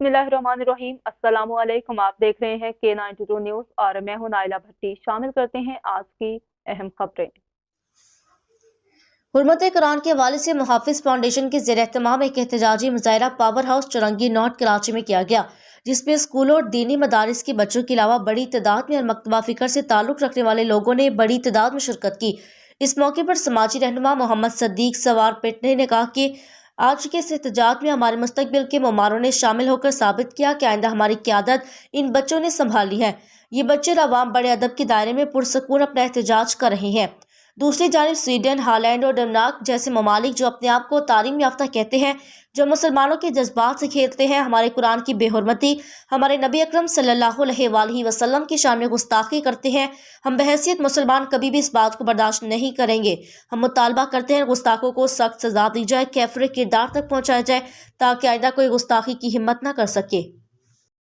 बिस्मिल्लाहिर्रहमानिर्रहीम। अस्सलामु अलैकुम। आप देख रहे हैं K92 न्यूज़ और मैं हूं नाइला भट्टी। शामिल करते हैं आज की अहम खबरें। हुर्मत कुरान के हवाले से मुहाफिज फाउंडेशन के ज़ेर एहतमाम एक एहतजाजी मुजाहरा पावर हाउस चौरंगी नॉर्थ कराची में किया गया, जिसमें स्कूलों और दीनी मदारिस के बच्चों के अलावा बड़ी तादाद में और मकतबा फ़िक्र से ताल्लुक़ रखने वाले लोगों ने बड़ी तादाद में शिरकत की। इस मौके पर समाजी रहनुमा मोहम्मद सदीक सवार पेटने ने कहा कि आज के इस एहतजाज में हमारे मुस्तकबिल के ममारों ने शामिल होकर साबित किया कि आइंदा हमारी क़यादत इन बच्चों ने संभाली है। ये बच्चे अवाम बड़े अदब के दायरे में पुरसकून अपना एहतजाज कर रहे हैं। दूसरी जानिब स्वीडन, हालैंड और डेनमार्क जैसे ममालिक जो अपने आप को तालीम याफ्ता कहते हैं, जो मुसलमानों के जज्बात से खेलते हैं, हमारे कुरान की बेहुरमती, हमारे नबी अकरम सल्लल्लाहु अलैहि वसल्लम की शान में गुस्ताखी करते हैं, हम बहैसियत मुसलमान कभी भी इस बात को बर्दाश्त नहीं करेंगे। हम मुतालबा करते हैं गुस्ताखों को सख्त सजा दी जाए, कैफरे किरदार तक पहुँचाया जाए ताकि आइंदा कोई गुस्ताखी की हिम्मत न कर सके।